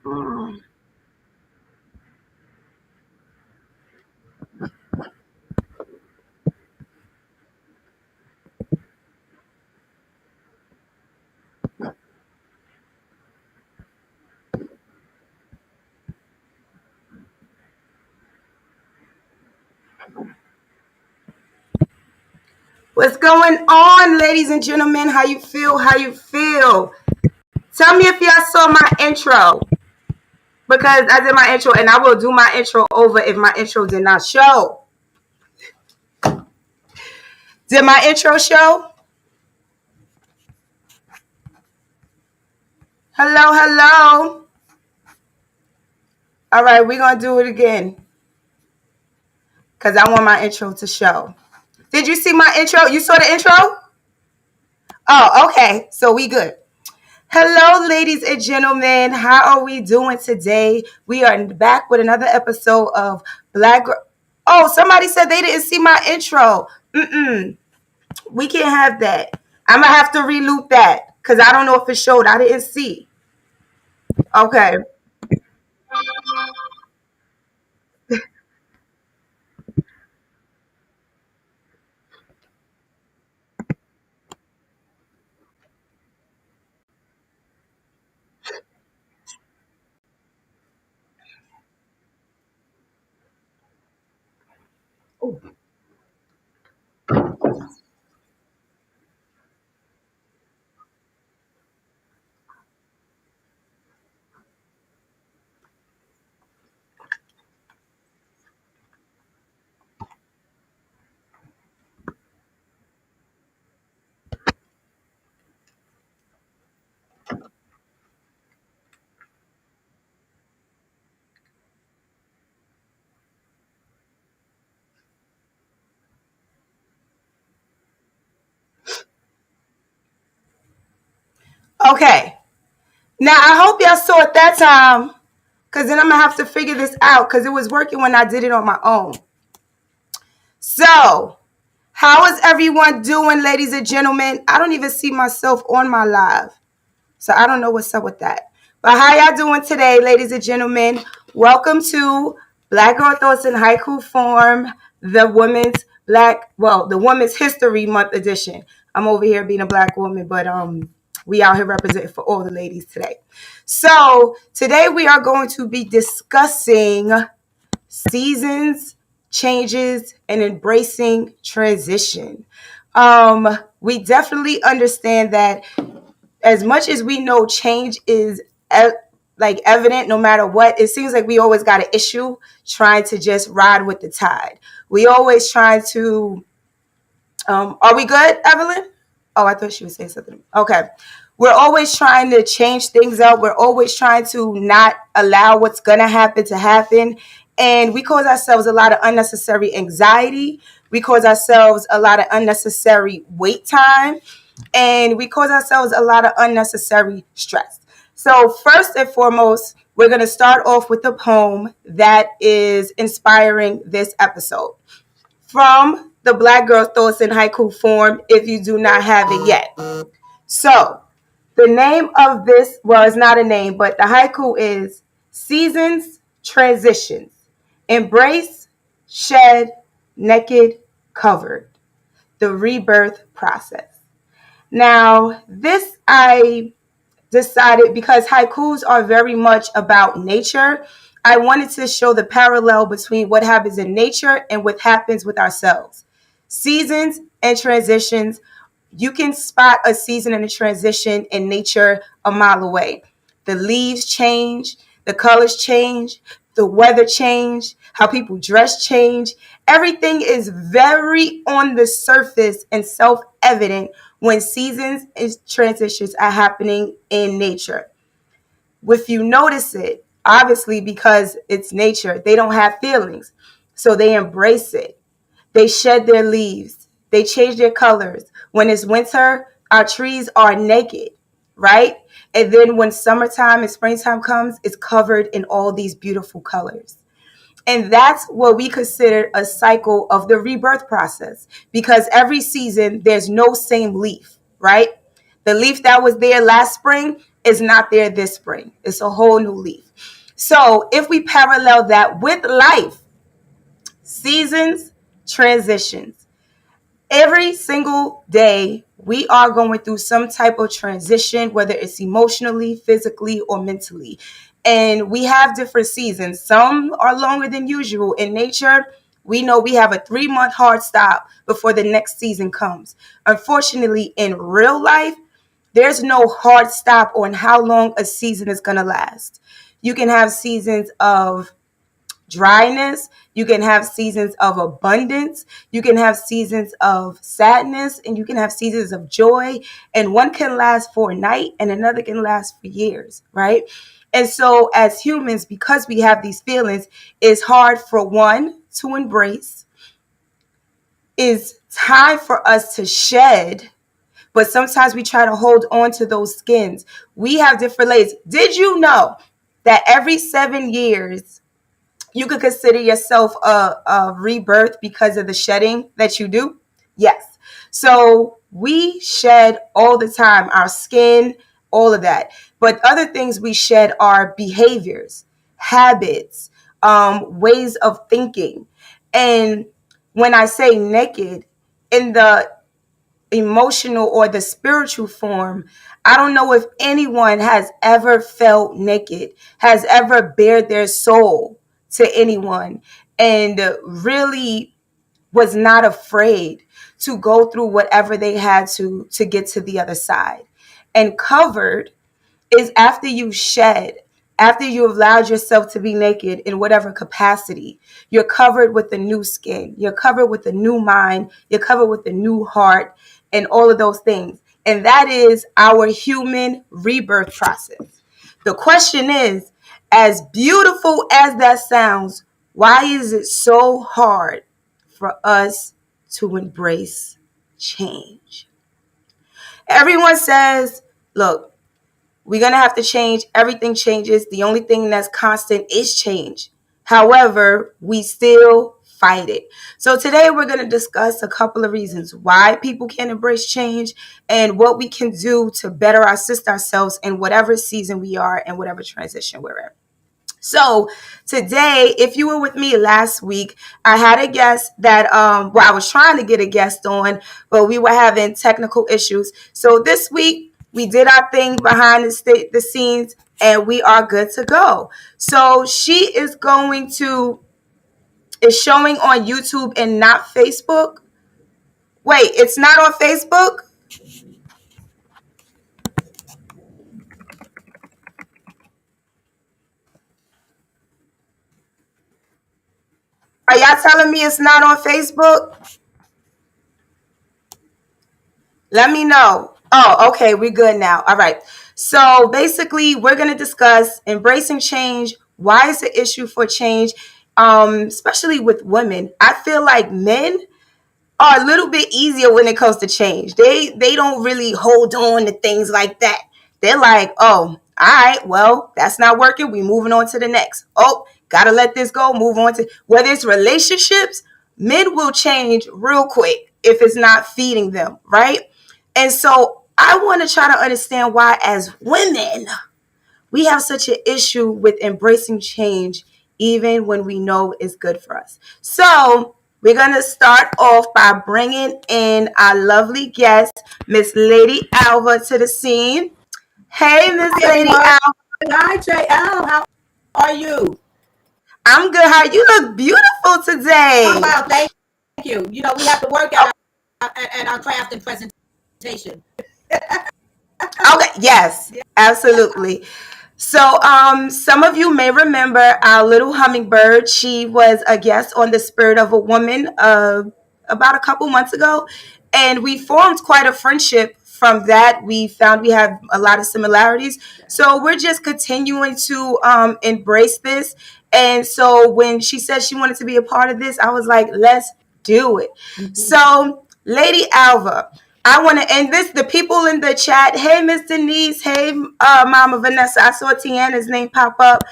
Mm. What's going on, ladies and gentlemen? How you feel? How you feel? Tell me if y'all saw my intro. Because I did my intro and I will do my intro over if my intro did not show. Did my intro show? Hello, hello. All right, we're going to do it again. Because I want my intro to show. Did you see my intro? You saw the intro? Oh, okay. So we good. Hello, ladies and gentlemen. How are we doing today? We are back with another episode of Black Girl. Oh, somebody said they didn't see my intro. We can't have that. I'm going to have to reloop that because I don't know if it showed. I didn't see. Okay. Okay. Now, I hope y'all saw it that time because then I'm going to have to figure this out because it was working when I did it on my own. So, how is everyone doing, ladies and gentlemen? I don't even see myself on my live. So, I don't know what's up with that. But how y'all doing today, ladies and gentlemen? Welcome to Black Girl Thoughts in Haiku Form, the Women's History Month edition. I'm over here being a black woman, but we out here representing for all the ladies today. So today we are going to be discussing seasons, changes, and embracing transition. We definitely understand that as much as we know change is evident no matter what, it seems like we always got an issue trying to just ride with the tide. We always try to are we good, Evelyn? Oh, I thought she was saying something. Okay. We're always trying to change things up. We're always trying to not allow what's going to happen to happen. And we cause ourselves a lot of unnecessary anxiety. We cause ourselves a lot of unnecessary wait time. And we cause ourselves a lot of unnecessary stress. So, first and foremost, we're going to start off with the poem that is inspiring this episode from the Black Girl Thoughts in Haiku Form if you do not have it yet. So, the name of this, well, it's not a name, but the haiku is Seasons, Transitions, Embrace, Shed, Naked, Covered, the Rebirth Process. Now, this I decided because haikus are very much about nature. I wanted to show the parallel between what happens in nature and what happens with ourselves. Seasons and transitions. You can spot a season and a transition in nature a mile away. The leaves change, the colors change, the weather change, how people dress change. Everything is very on the surface and self-evident when seasons and transitions are happening in nature. If you notice it, obviously because it's nature, they don't have feelings. So they embrace it. They shed their leaves. They change their colors. When it's winter, our trees are naked, right? And then when summertime and springtime comes, it's covered in all these beautiful colors. And that's what we consider a cycle of the rebirth process because every season there's no same leaf, right? The leaf that was there last spring is not there this spring. It's a whole new leaf. So if we parallel that with life, seasons, transitions, every single day we are going through some type of transition, whether it's emotionally, physically, or mentally. And we have different seasons. Some are longer than usual. In nature, we know we have a 3-month hard stop before the next season comes. Unfortunately, in real life, there's no hard stop on how long a season is going to last. You can have seasons of dryness, you can have seasons of abundance, you can have seasons of sadness, and you can have seasons of joy. And one can last for a night and another can last for years, right? And so, as humans, because we have these feelings, it's hard for one to embrace, is time for us to shed, but sometimes we try to hold on to those skins. We have different layers. Did you know that every 7 years you could consider yourself a rebirth because of the shedding that you do? Yes. So we shed all the time, our skin, all of that. But other things we shed are behaviors, habits, ways of thinking. And when I say naked, in the emotional or the spiritual form, I don't know if anyone has ever felt naked, has ever bared their soul to anyone, and really was not afraid to go through whatever they had to get to the other side. And covered is after you shed, after you have allowed yourself to be naked in whatever capacity, you're covered with a new skin, you're covered with a new mind, you're covered with a new heart, and all of those things. And that is our human rebirth process. The question is, as beautiful as that sounds, why is it so hard for us to embrace change? Everyone says, look, we're going to have to change. Everything changes. The only thing that's constant is change. However, we still fight it. So today we're going to discuss a couple of reasons why people can't embrace change and what we can do to better assist ourselves in whatever season we are and whatever transition we're in. So today, if you were with me last week, I had a guest that, I was trying to get a guest on, but we were having technical issues. So this week, we did our thing behind the scenes, and we are good to go. So she is is showing on YouTube and not Facebook. Wait, it's not on Facebook? Are y'all telling me it's not on Facebook? Let me know. Oh, okay, we're good now. All right. So basically, we're going to discuss embracing change. Why is the issue for change, especially with women? I feel like men are a little bit easier when it comes to change. They don't really hold on to things like that. They're like, oh, all right, well, that's not working. We moving on to the next. Oh, gotta let this go. Move on to whether it's relationships. Men will change real quick if it's not feeding them, right? And so I want to try to understand why, as women, we have such an issue with embracing change, even when we know it's good for us. So we're going to start off by bringing in our lovely guest, Miss Lady Alva, to the scene. Hey, Miss Lady Alva. Hi, JL. How are you? I'm good. How you look beautiful today. Oh, wow, thank you. You know, we have to work at our craft and presentation. Okay, yes, absolutely. So, some of you may remember our little hummingbird. She was a guest on The Spirit of a Woman about a couple months ago, and we formed quite a friendship from that. We found we have a lot of similarities. So, we're just continuing to embrace this. And so, when she said she wanted to be a part of this, I was like, let's do it. Mm-hmm. So, Lady Alva, I want to end this. The people in the chat, hey, Miss Denise, hey, Mama Vanessa. I saw Tiana's name pop up.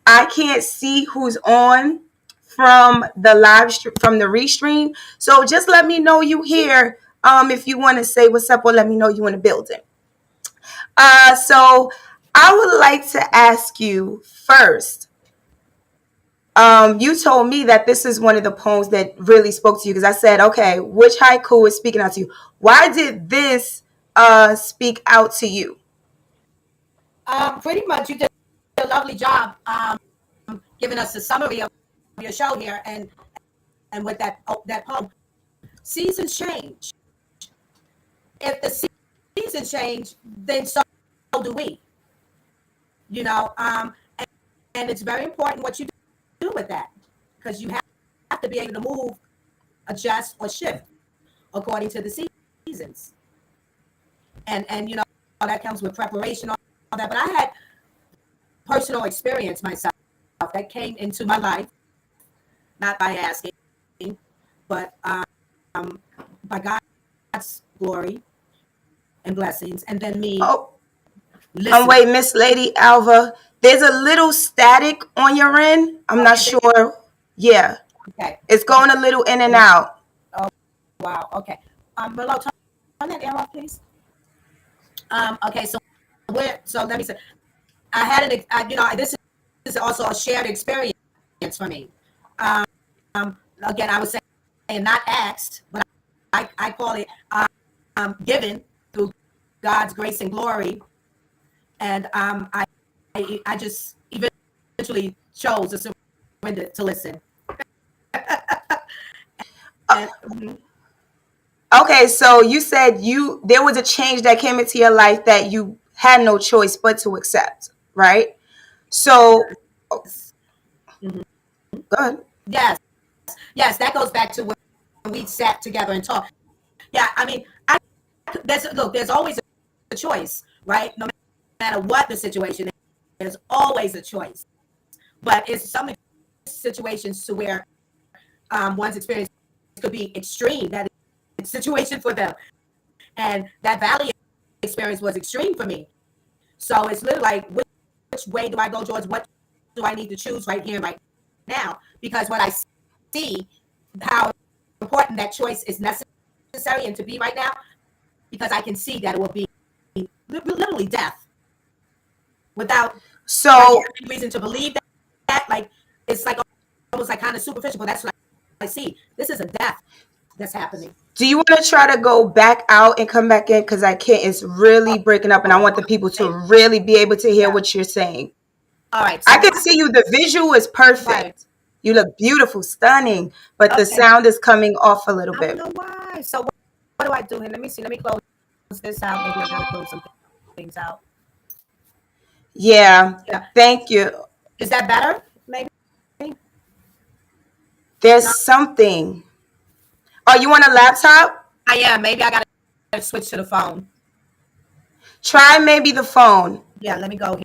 I can't see who's on from the live stream, from the restream. So just let me know you here. If you want to say what's up, or let me know you in the building. So I would like to ask you first. You told me that this is one of the poems that really spoke to you because I said, okay, which haiku is speaking out to you? Why did this speak out to you? Pretty much, you did a lovely job giving us a summary of your show here, and with that poem. Seasons change. If the seasons change, then so do we. You know, and it's very important what you do with that, because you have to be able to move, adjust, or shift according to the seasons. And you know, that comes with preparation, all that. But I had personal experience myself that came into my life, not by asking, but by God's glory and blessings, and then me Oh, listening. wait, Miss Lady Alva, there's a little static on your end. I'm Oh, not is it? sure. Yeah, Okay. it's going a little in and out. Oh, wow. Okay. Below, turn that arrow off, please. Okay. So let me say, I had you know, this is also a shared experience for me. Um, Again, I was saying not asked, but I call it given through God's grace and glory, and I just eventually chose to surrender to listen. And, Okay, so you said there was a change that came into your life that you had no choice but to accept, right? So, oh, mhm. go ahead. Yes, yes, that goes back to when we sat together and talked. Yeah, I mean, there's always a choice, right? No matter what the situation is, there's always a choice. But it's some situations to where one's experience could be extreme. That situation for them, and that valley experience was extreme for me. So it's literally like, which way do I go, George? What do I need to choose right here, right now? Because when I see how important that choice is necessary and to be right now, because I can see that it will be literally death without like So, any reason to believe that. Like, it's like almost like kind of superficial, but that's what I see. This is a death that's happening. do you want to try to go back out and come back in? Because I can't. It's really breaking up, and I want the people to Okay. really be able to hear Yeah. what you're saying. All right. I So can see you. The visual is right. perfect. You look beautiful, stunning, but the Okay. sound is coming off a little I don't bit. know why. So what do I do here? Let me see. Let me close this out. Maybe I gotta close some things out. Yeah, Yeah. thank you. Is that better? Maybe. There's No. something. Oh, you want a laptop? I am. Maybe I gotta switch to the phone. Try maybe the phone. Yeah. Let me go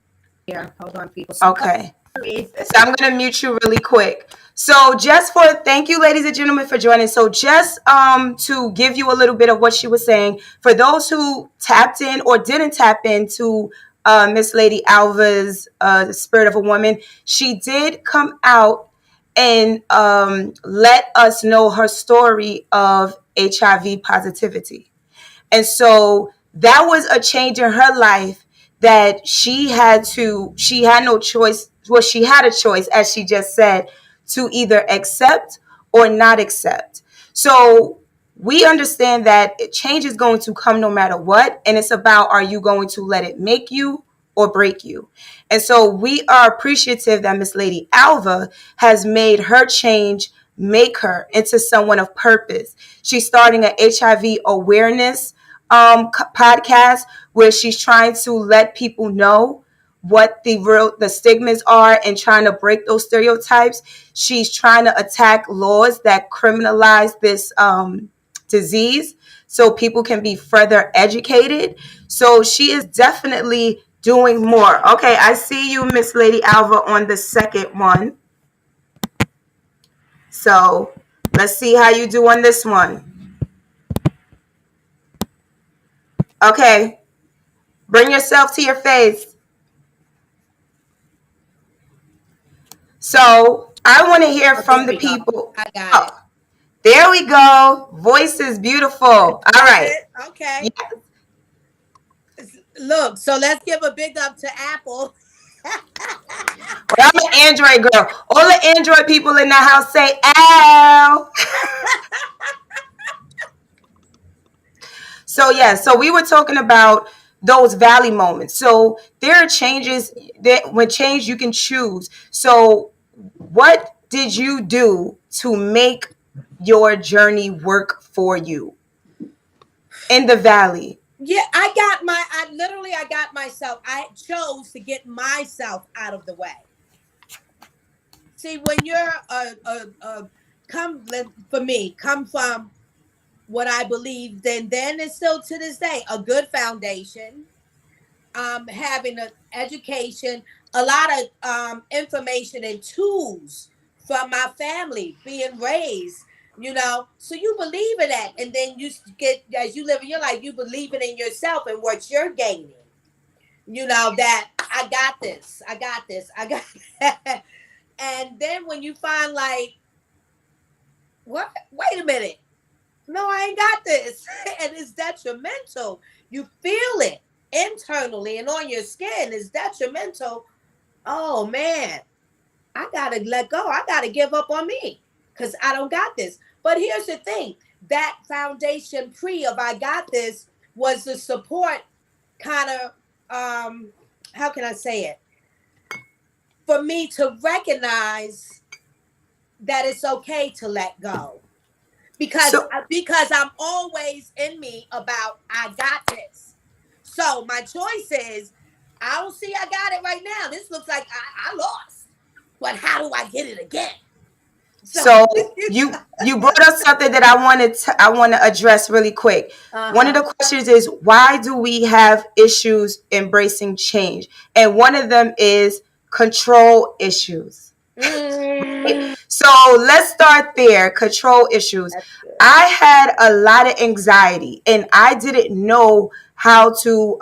here. Hold on, people. Okay. Sorry. So I'm going to mute you really quick. So just for thank you, ladies and gentlemen, for joining. So just to give you a little bit of what she was saying, for those who tapped in or didn't tap into Miss Lady Alva's The Spirit of a Woman, she did come out and let us know her story of HIV positivity. And so that was a change in her life that she had no choice. Well, she had a choice, as she just said, to either accept or not accept. So we understand that change is going to come no matter what. And it's about, are you going to let it make you or break you? And so we are appreciative that Miss Lady Alva has made her change make her into someone of purpose. She's starting an HIV awareness podcast where she's trying to let people know what the stigmas are and trying to break those stereotypes. She's trying to attack laws that criminalize this disease so people can be further educated. So she is definitely doing more. Okay, I see you, Miss Lady Alva, on the second one. So let's see how you do on this one. Okay, bring yourself to your face. So I want to hear Oh, from there the we go. people. I got it. Oh, there we go. Voice is beautiful. All That's right. it. Okay. Yeah. Look, so let's give a big up to Apple. Well, I'm an Android girl. All the Android people in the house say ow. So yeah, so we were talking about those valley moments. So there are changes that when change you can choose. So what did you do to make your journey work for you in the valley? Yeah, I got myself. I chose to get myself out of the way. See, when you're for me, come from what I believe, then it's still to this day a good foundation. Having an education, a lot of information and tools from my family, being raised, so you believe in that, and then you get, as you live in your life, you believe it in yourself and what you're gaining. That I got this, I got this, I got that. And then when you find like, what? Wait a minute, no, I ain't got this, and it's detrimental. You feel it internally and on your skin. It's detrimental. Oh man, I gotta let go. I gotta give up on me because I don't got this. But here's the thing: that foundation pre of I got this was the support, kind of. How can I say it? For me to recognize that it's okay to let go, because So I'm always in me about I got this. So my choice is, I don't see I got it right now. This looks like I lost, but how do I get it again? So so you brought up something that I want to address really quick. One of uh-huh. the questions is why do we have issues embracing change? And one of them is control issues. Mm, So let's start there. Control issues. that's good. I had a lot of anxiety and I didn't know how to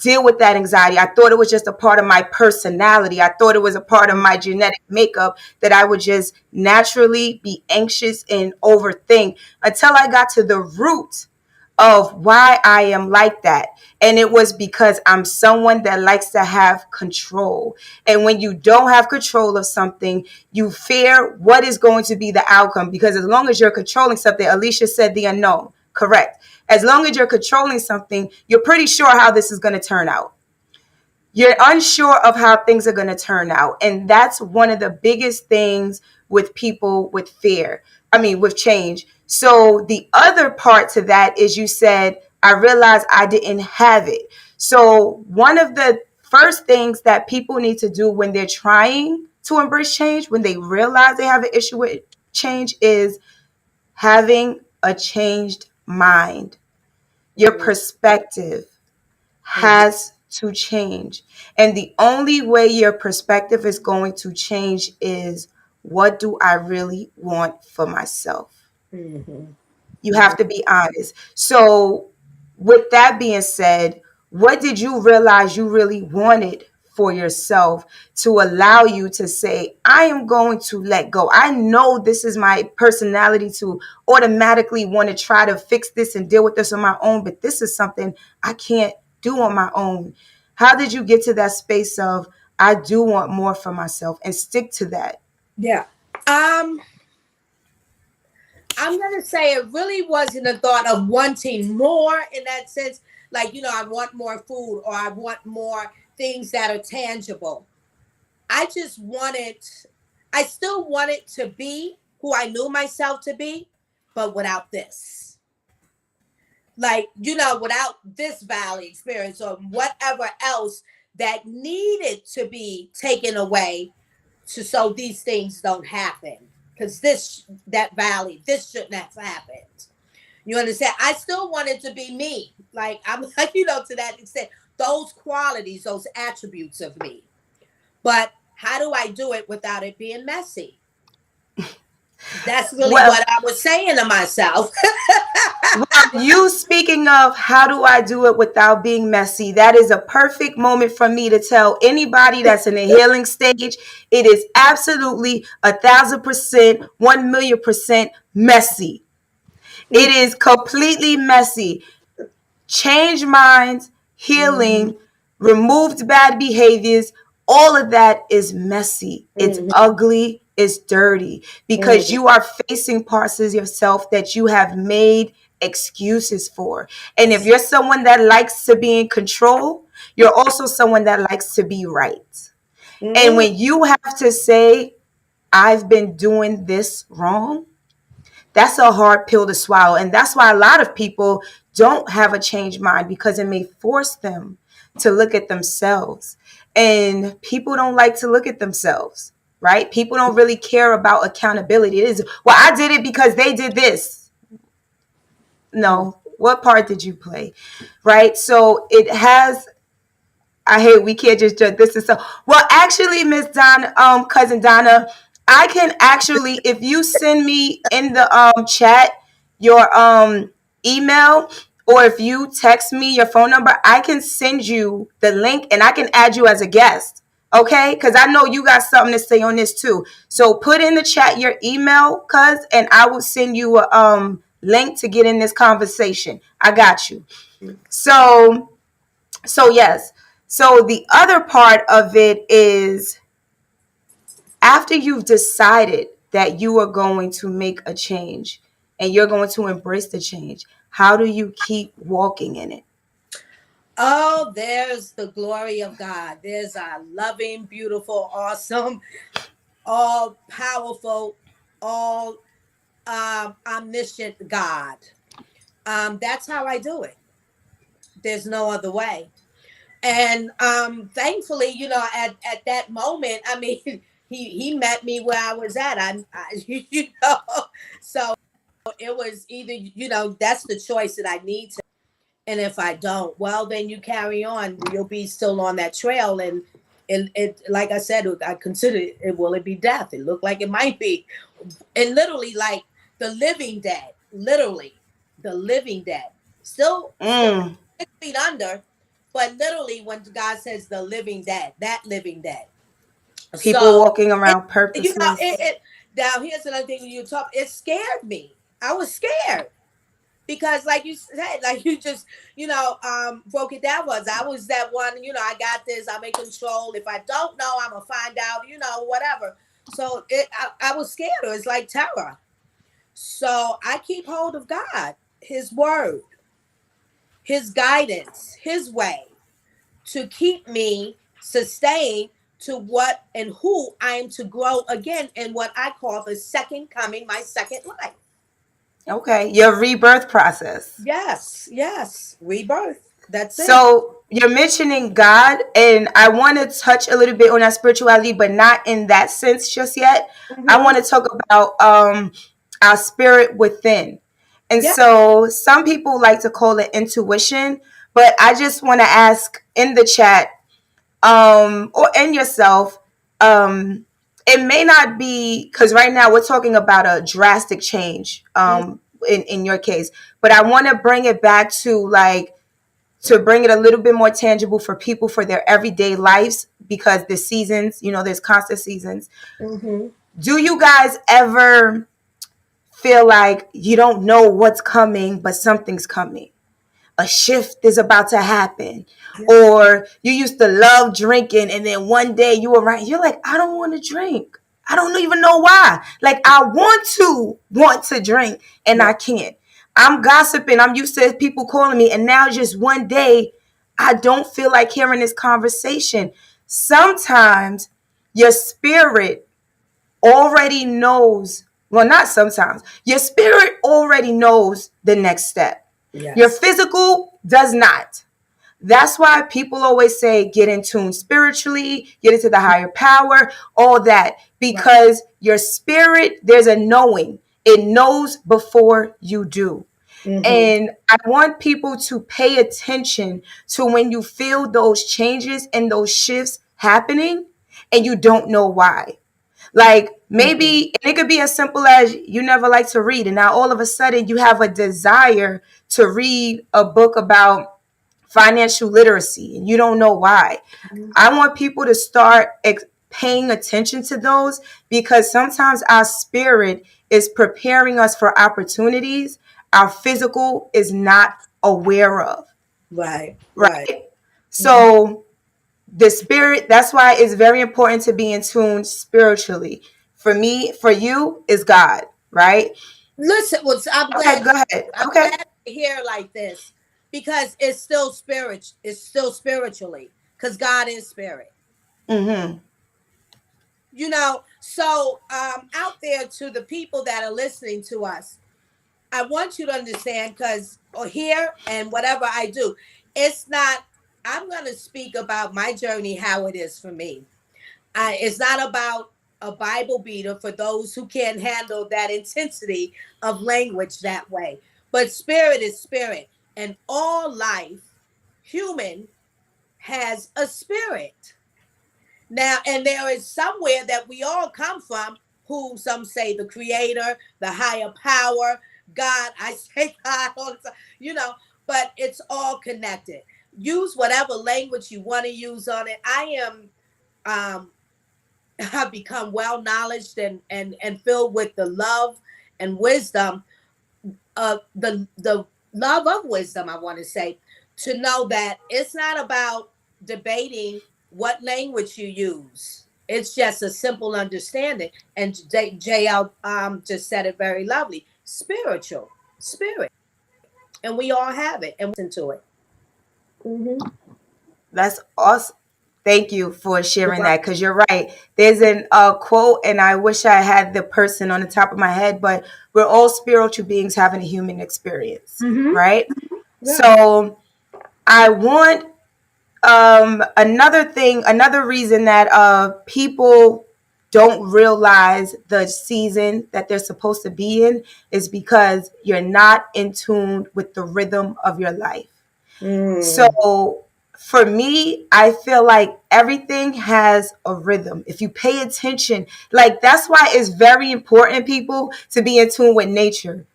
deal with that anxiety. I thought it was just a part of my personality. I thought it was a part of my genetic makeup that I would just naturally be anxious and overthink until I got to the root of why I am like that. And it was because I'm someone that likes to have control. And when you don't have control of something, you fear what is going to be the outcome. Because as long as you're controlling something, Alicia said the unknown. Correct. As long as you're controlling something, you're pretty sure how this is going to turn out. You're unsure of how things are going to turn out. And that's one of the biggest things with people with fear. I mean, with change. So the other part to that is you said, I realized I didn't have it. So one of the first things that people need to do when they're trying to embrace change, when they realize they have an issue with change, is having a changed mind. Your Mm, perspective mhm, has to change. And the only way your perspective is going to change is what do I really want for myself? mhm, You have to be honest. So, with that being said, what did you realize you really wanted for yourself to allow you to say, I am going to let go? I know this is my personality to automatically want to try to fix this and deal with this on my own, but this is something I can't do on my own. How did you get to that space of, I do want more for myself and stick to that? yeah. Um, I'm gonna say it really wasn't a thought of wanting more in that sense. Like, I want more food or I want more things that are tangible. I just wanted, I still wanted to be who I knew myself to be, but without this. Like, without this valley experience or whatever else that needed to be taken away so these things don't happen. Because that valley, this shouldn't have happened. You understand? I still wanted to be me. Like, I'm like, to that extent, those qualities, those attributes of me. But how do I do it without it being messy? That's really Well, what I was saying to myself. you speaking of how do I do it without being messy, that is a perfect moment for me to tell anybody that's in a healing stage, it is absolutely 1,000%, 1,000,000% messy. It is completely messy. Change minds, healing, removed bad behaviors. All of that is messy. It's Mhm. ugly. It's dirty because Mhm. you are facing parts of yourself that you have made excuses for. And if you're someone that likes to be in control, you're also someone that likes to be right. And Mhm. when you have to say, I've been doing this wrong, that's a hard pill to swallow. And that's why a lot of people don't have a changed mind because it may force them to look at themselves. And people don't like to look at themselves, right? People don't really care about accountability. It is, well, I did it because they did this. No. What part did you play? Right? So it has, I hate we can't just judge this is so well actually Miss Donna, cousin Donna, I can actually if you send me in the chat your email, or if you text me your phone number, I can send you the link and I can add you as a guest. Okay? Because I know you got something to say on this too. So put in the chat your email, cuz, and I will send you a link to get in this conversation. I got you. So yes. So the other part of it is after you've decided that you are going to make a change and you're going to embrace the change, how do you keep walking in it? Oh, there's the glory of God. There's our loving, beautiful, awesome, all powerful, all omniscient God. That's how I do it. There's no other way. And thankfully, at that moment, I mean, he met me where I was at. You know, so it was either, that's the choice that I need to. And if I don't, well, then you carry on. You'll be still on that trail. And it like I said, I consider it, will it be death? It looked like it might be. And literally, like the living dead, literally, the living dead, still Mm. 6 feet under, but literally, when God says the living dead, that living dead. People So, walking it, around purposeless. now here's another thing when you talk, it scared me. I was scared because like you said, like you just broke it down. I was that one, I got this, I'm in control. If I don't know, I'm gonna find out, whatever. So I was scared. It was like terror. So I keep hold of God, his word, his guidance, his way to keep me sustained to what and who I am to grow again in what I call the second coming, my second life. Okay, your rebirth process. Yes, yes, rebirth. That's it. So you're mentioning God, and I want to touch a little bit on that spirituality, but not in that sense just yet. I Mm-hmm. want to talk about our spirit within. And Yeah. so some people like to call it intuition, but I just want to ask in the chat, or in yourself, it may not be because right now we're talking about a drastic change in your case, but I want to bring it back to like to bring it a little bit more tangible for people for their everyday lives because the seasons, there's constant seasons. Mm-hmm. Do you guys ever feel like you don't know what's coming, but something's coming? A shift is about to happen. Yeah. Or you used to love drinking and then one day you were right, you're like, I don't want to drink. I don't even know why. Like I want to drink and Yeah. I can't. I'm gossiping. I'm used to people calling me and now just one day I don't feel like hearing this conversation. Sometimes your spirit already knows, well, not sometimes, your spirit already knows the next step. Your Yes. physical does not. That's why people always say get in tune spiritually, get into the higher power, all that, Right. because your spirit, there's a knowing. It knows before you do. Mm-hmm. And I want people to pay attention to when you feel those changes and those shifts happening and you don't know why. Like Mm-hmm. maybe and it could be as simple as you never like to read, and now all of a sudden you have a desire to read a book about financial literacy and you don't know why. I want people to start paying attention to those because sometimes our spirit is preparing us for opportunities our physical is not aware of, Right. right? Right. So the spirit, that's why it's very important to be in tune spiritually. For me, for you, is God, right? Listen, well, I'm Okay, glad. go ahead. I'm Okay. glad to hear like this because it's still spirit. It's still spiritually because God is spirit. Mm-hmm. So out there to the people that are listening to us, I want you to understand because or here and whatever I do, it's not. I'm going to speak about my journey, how it is for me. It's not about a Bible beater for those who can't handle that intensity of language that way. But spirit is spirit, and all life, human, has a spirit. Now, and there is somewhere that we all come from, who some say the creator, the higher power, God. I say God all the time, but it's all connected. Use whatever language you want to use on it. I am um have become well knowledged and filled with the love and wisdom of the love of wisdom, I want to say, to know that it's not about debating what language you use. It's just a simple understanding. And JL just said it very lovely. Spiritual, spirit. And we all have it and we listen to it. Mm-hmm. That's awesome. Thank you for You're sharing welcome. that, because you're right. There's an quote, and I wish I had the person on the top of my head, but we're all spiritual beings having a human experience, Mm-hmm. right? Yeah. So I want another reason that people don't realize the season that they're supposed to be in is because you're not in tune with the rhythm of your life. Mm. So for me, I feel like everything has a rhythm. If you pay attention, like that's why it's very important, people, to be in tune with nature.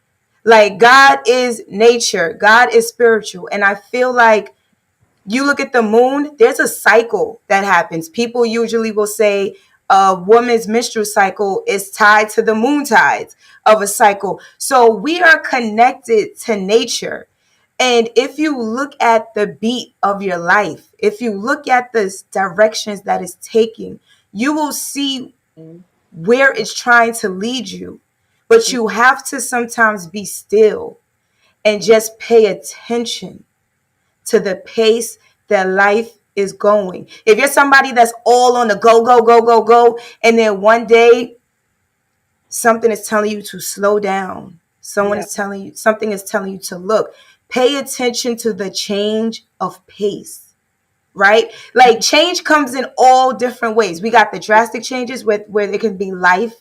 Like God is nature, God is spiritual. And I feel like you look at the moon, there's a cycle that happens. People usually will say a woman's menstrual cycle is tied to the moon tides of a cycle. So we are connected to nature. And if you look at the beat of your life, if you look at the directions that it's taking, you will see where it's trying to lead you. But you have to sometimes be still and just pay attention to the pace that life is going. If you're somebody that's all on the go, go, go, go, go, and then one day something is telling you to slow down, Yeah. something is telling you to look, pay attention to the change of pace, right? Like change comes in all different ways. We got the drastic changes with where it can be life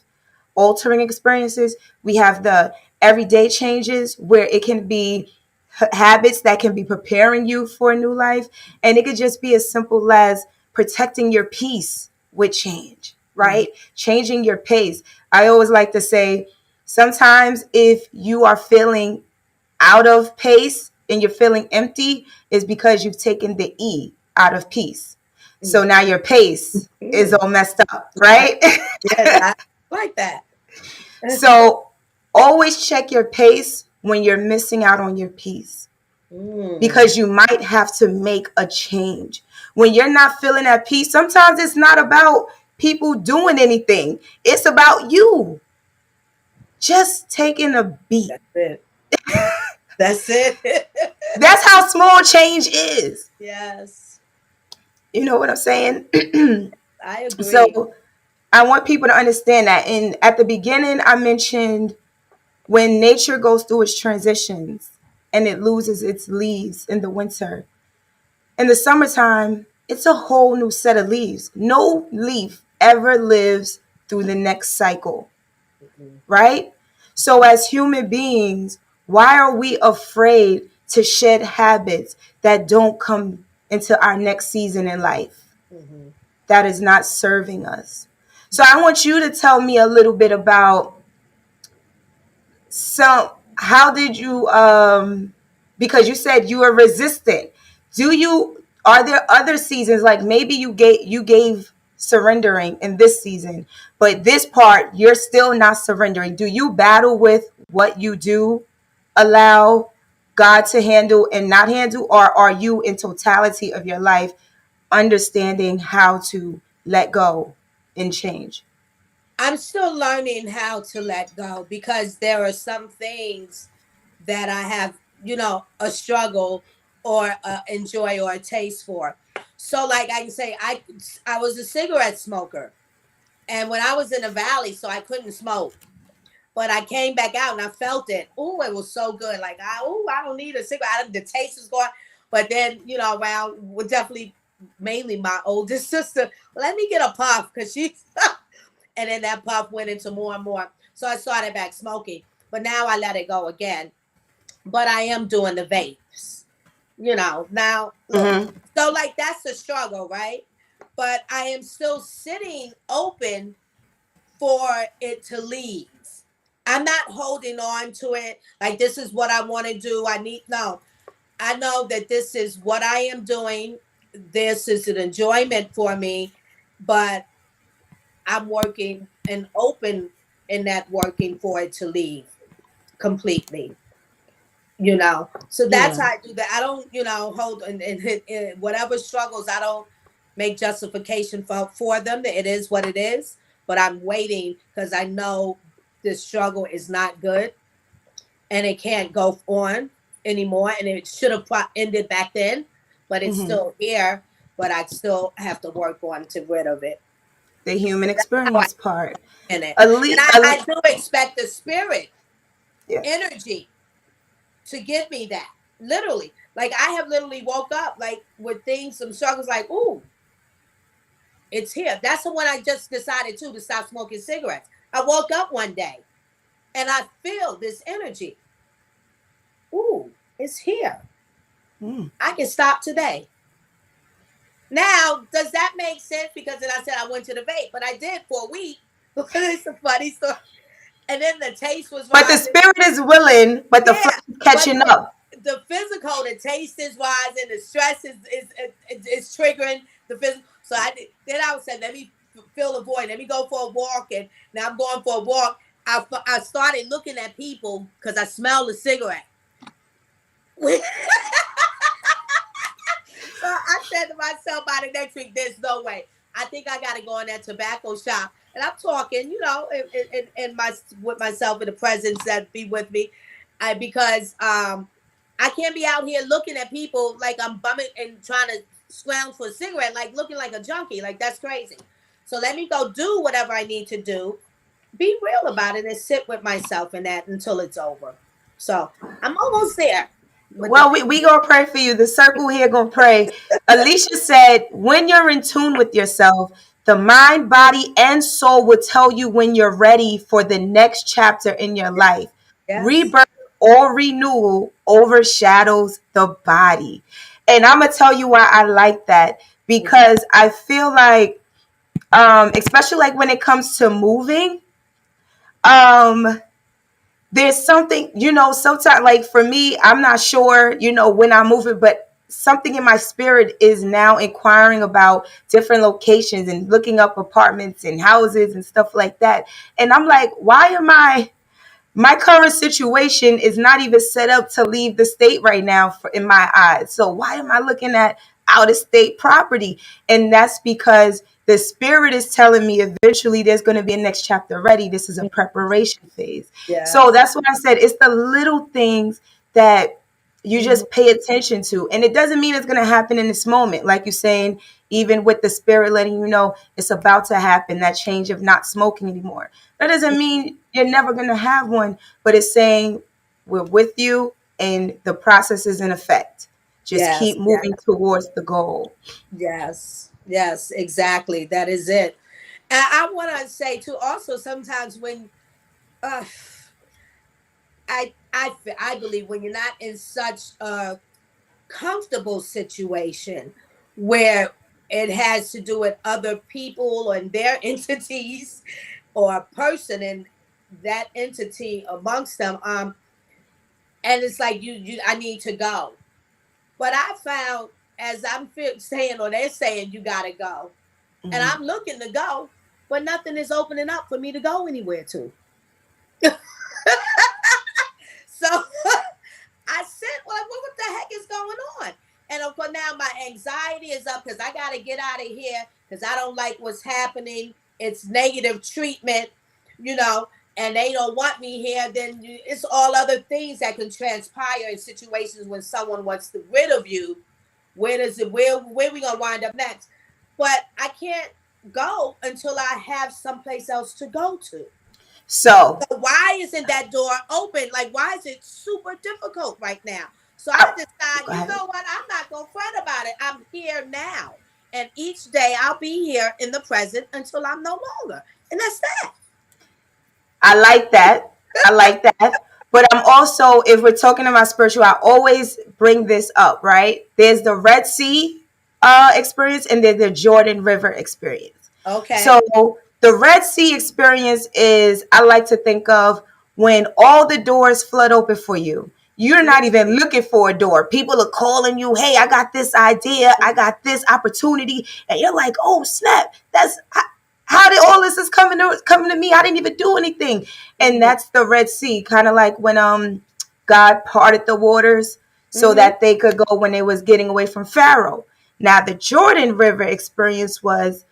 altering experiences. We have the everyday changes where it can be habits that can be preparing you for a new life. And it could just be as simple as protecting your peace with change, Mm-hmm. right? Changing your pace. I always like to say, sometimes if you are feeling out of pace and you're feeling empty, is because you've taken the E out of peace. So now your pace is Mm-hmm. all messed up, right? Yes, I like that. So always check your pace when you're missing out on your peace, Mm. because you might have to make a change. When you're not feeling at peace, sometimes it's not about people doing anything, it's about you just taking a beat. That's it. That's it. That's how small change is. Yes, You know what I'm saying? I agree. So I want people to understand that. And at the beginning, I mentioned when nature goes through its transitions and it loses its leaves in the winter. In the summertime, it's a whole new set of leaves. No leaf ever lives through the next cycle, Mm-hmm. right? So, as human beings, why are we afraid to shed habits that don't come into our next season in life, Mm-hmm. that is not serving us? So, I want you to tell me a little bit about how did you because you said you were resistant. Are there other seasons, like maybe you gave surrendering in this season, but this part you're still not surrendering? Do you battle with what you do allow? God to handle and not handle, or are you in totality of your life understanding how to let go and change? I'm still learning how to let go because there are some things that I have, a struggle or enjoy or a taste for. So, like I can say, I was a cigarette smoker, and when I was in the valley, so I couldn't smoke. But I came back out and I felt it. Oh, it was so good. Like, I don't need a cigarette. The taste is gone. But then, around, well, definitely mainly my oldest sister, let me get a puff because she's, and then that puff went into more and more. So I started back smoking. But now I let it go again. But I am doing the vapes, now look. Mm-hmm. So, like, that's the struggle, right? But I am still sitting open for it to leave. I'm not holding on to it like this is what I want to do. No. I know that this is what I am doing. This is an enjoyment for me, but I'm working and open in that working for it to leave completely. So that's Yeah. how I do that. I don't, hold and whatever struggles. I don't make justification for them. It is what it is. But I'm waiting because I know this struggle is not good and it can't go on anymore. And it should have ended back then, but it's Mm-hmm. still here. But I still have to work on to rid of it. The human So that's how I experience part. in it. And Ali, I Ali, do expect the spirit yeah. energy to give me that. Literally. Like I have literally woke up like with things, some struggles like, ooh, it's here. That's the one I just decided to stop smoking cigarettes. I woke up one day and I feel this energy. Ooh, it's here. Mm. I can stop today. Now, does that make sense? Because then I said I went to the vape, but I did for a week. It's a funny story. And then the taste was But the rising. spirit is willing, but the flesh Yeah, is but catching up. the physical, the taste is rising, the stress is triggering the physical. So then I would say, let me fill the void. Let me go for a walk, and now I'm going for a walk. I started looking at people because I smelled the cigarette. So I said to myself, by the next week, there's no way. I think I got to go in that tobacco shop, and I'm talking, in my with myself in the presence that be with me, because I can't be out here looking at people like I'm bumming and trying to scrounge for a cigarette, like looking like a junkie, like that's crazy. So let me go do whatever I need to do, be real about it, and sit with myself in that until it's over. So I'm almost there with the Well, we gonna pray for you. The circle here gonna pray. Alicia said, when you're in tune with yourself, the mind, body, and soul will tell you when you're ready for the next chapter in your life. yes, Rebirth or renewal overshadows the body. And I'm gonna tell you why I like that, because I feel like, especially like when it comes to moving, um, there's something, sometimes, like for me, I'm not sure, when I'm moving, but something in my spirit is now inquiring about different locations and looking up apartments and houses and stuff like that. And I'm like, why am I my current situation is not even set up to leave the state right now in my eyes. So why am I looking at out of state property? And that's because the spirit is telling me eventually there's going to be a next chapter ready. This is a preparation phase. So yes. that's what I said. It's the little things that you Mhm. just pay attention to. And it doesn't mean it's going to happen in this moment. Like you're saying, even with the spirit letting you know it's about to happen, that change of not smoking anymore. That doesn't mean you're never going to have one, but it's saying we're with you and the process is in effect. Just Yes, keep moving towards the goal. yes, yes, exactly. That is it. And I want to say too. Also, sometimes when uh, I believe when you're not in such a comfortable situation where it has to do with other people and their entities or a person and that entity amongst them, and it's like I need to go. But I found as saying or they're saying you gotta go, and Mm-hmm. I'm looking to go, but nothing is opening up for me to go anywhere to. So I sit And of course, now my anxiety is up because I got to get out of here because I don't like what's happening. It's negative treatment, you know, and they don't want me here. Then it's all other things that can transpire in situations when someone wants to rid of you. Where does it? Where we gonna wind up next? But I can't go until I have someplace else to go to. So So why isn't that door open? Like, why is it super difficult right now? So I I, decide, go you ahead. know what? I'm not gonna fret about it. I'm here now, and each day I'll be here in the present until I'm no longer, and that's that. I like that. I like that. But I'm also, if we're talking about spiritual, I always bring this up, right? There's the Red Sea experience and there's the Jordan River experience. Okay. So the Red Sea experience is, I like to think of when all the doors flood open for you. You're not even looking for a door. People are calling you, hey, I got this idea, I got this opportunity. And you're like, oh, snap. How did all this is coming to me? I didn't even do anything. And Mm-hmm. that's the Red Sea, kind of like when God parted the waters so Mm-hmm. that they could go when they was getting away from Pharaoh. Now the Jordan River experience was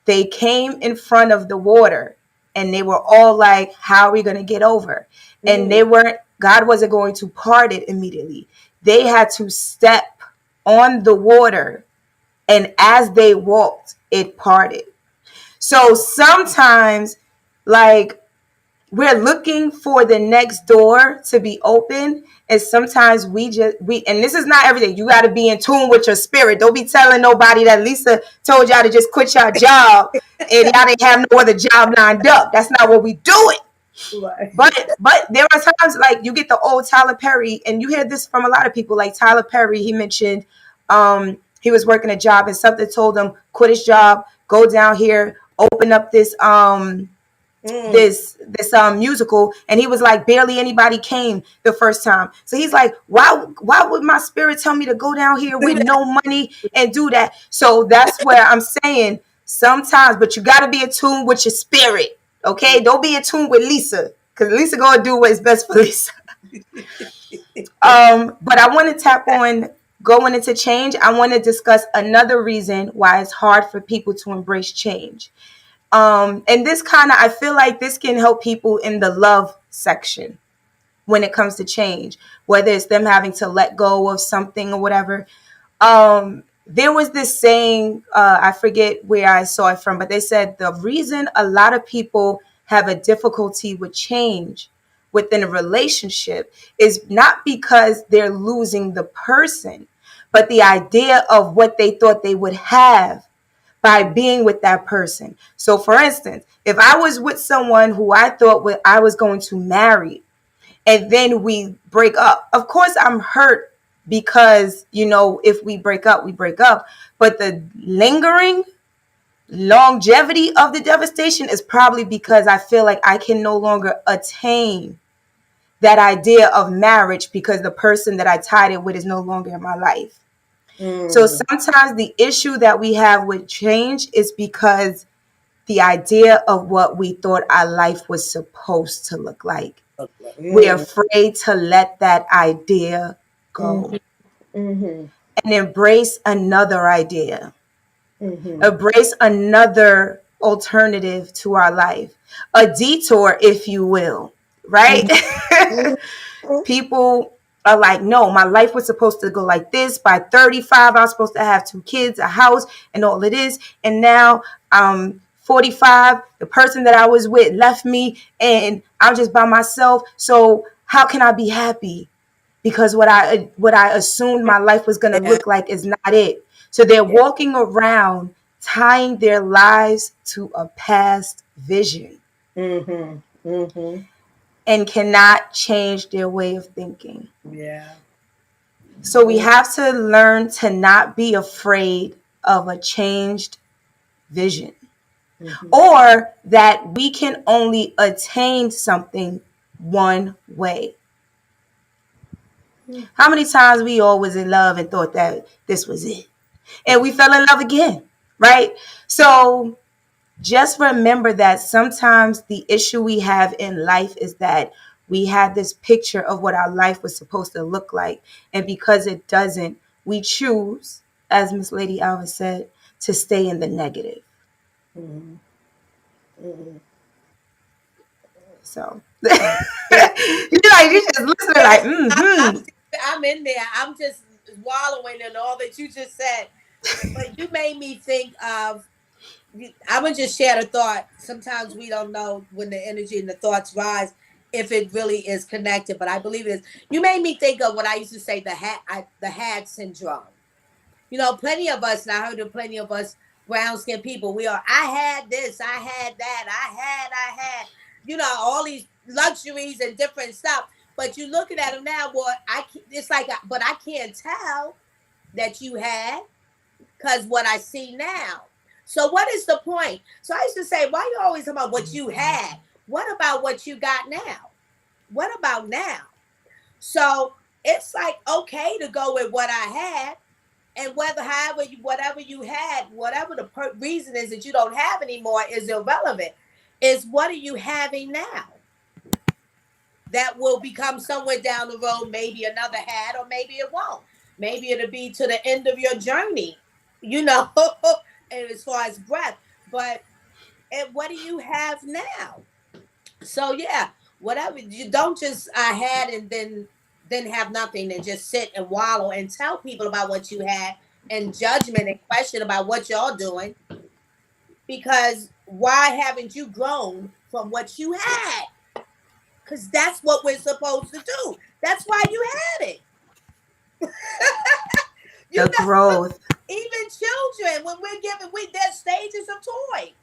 they came in front of the water and they were all like, how are we going to get over? And Mm. God wasn't going to part it immediately. They had to step on the water, and as they walked, it parted. So sometimes, like, we're looking for the next door to be open, and sometimes we and this is not everything. You got to be in tune with your spirit. Don't be telling nobody that Lisa told y'all to just quit your job and y'all didn't have no other job lined up. That's not what we doing. Right. But there are times like you get the old Tyler Perry, and you hear this from a lot of people. Like Tyler Perry, he mentioned he was working a job and something told him quit his job, go down here, open up Mm. this musical, and he was like barely anybody came the first time. So he's like, why would my spirit tell me to go down here Do with that. no money and do that? So that's where I'm saying sometimes, but you got to be in tune with your spirit. Okay, don't be in tune with Lisa, because Lisa gonna do what's best for Lisa. But I want to tap on going into change. I want to discuss another reason why it's hard for people to embrace change. And this kind of, I feel like this can help people in the love section when it comes to change, whether it's them having to let go of something or whatever. There was this saying, I forget where I saw it from, but they said the reason a lot of people have a difficulty with change within a relationship is not because they're losing the person, but the idea of what they thought they would have by being with that person. So, for instance, if I was with someone who I thought I was going to marry, and then we break up, of course I'm hurt because, if we break up, we break up. But the lingering longevity of the devastation is probably because I feel like I can no longer attain that idea of marriage because the person that I tied it with is no longer in my life. So Mm. sometimes the issue that we have with change is because the idea of what we thought our life was supposed to look like. We're Mm. afraid to let that idea Mm-hmm. go Mm-hmm. and embrace another idea, Mm-hmm. embrace another alternative to our life, a detour, if you will, right? Mm-hmm. People are like, no, my life was supposed to go like this. By 35, I was supposed to have 2 kids, a house, and all it is. And now I'm 45. The person that I was with left me, and I'm just by myself. So how can I be happy? Because what I assumed my life was gonna Yeah. look like is not it. So they're Yeah. walking around tying their lives to a past vision Mm-hmm. Mm-hmm. and cannot change their way of thinking. Yeah. So we have to learn to not be afraid of a changed vision, Mm-hmm. or that we can only attain something one way. How many times we all was in love and thought that this was it, and we fell in love again, right? So just remember that sometimes the issue we have in life is that we have this picture of what our life was supposed to look like, and because it doesn't, we choose, as Miss Lady Alva said, to stay in the negative. Mm-hmm. Mm-hmm. So Yeah. you just listening like, Yes, mm-hmm. I'm in there. I'm just wallowing in all that you just said. But you made me think of. I'm gonna just share the thought. Sometimes we don't know when the energy and the thoughts rise if it really is connected, but I believe it is. You made me think of what I used to say the hag syndrome. You know, plenty of us, and I heard of plenty of us brown skinned people. We are. I had this. I had that. I had. You know, all these luxuries and different stuff. But you looking at them now, boy. It's like, but I can't tell that you had because what I see now. So what is the point? So I used to say, why you always talking about what you had? What about what you got now? What about now? So it's like okay to go with what I had, and whatever you had, whatever the reason is that you don't have anymore is irrelevant. Is what are you having now that will become somewhere down the road, maybe another hat, or maybe it won't. Maybe it'll be to the end of your journey, you know, and as far as breath. But what do you have now? So yeah, whatever you don't just I had and then have nothing and just sit and wallow and tell people about what you had and judgment and question about what y'all doing because why haven't you grown from what you had? Because that's what we're supposed to do. That's why you had it. You The know, growth. even children, when we're given, there's stages of toys.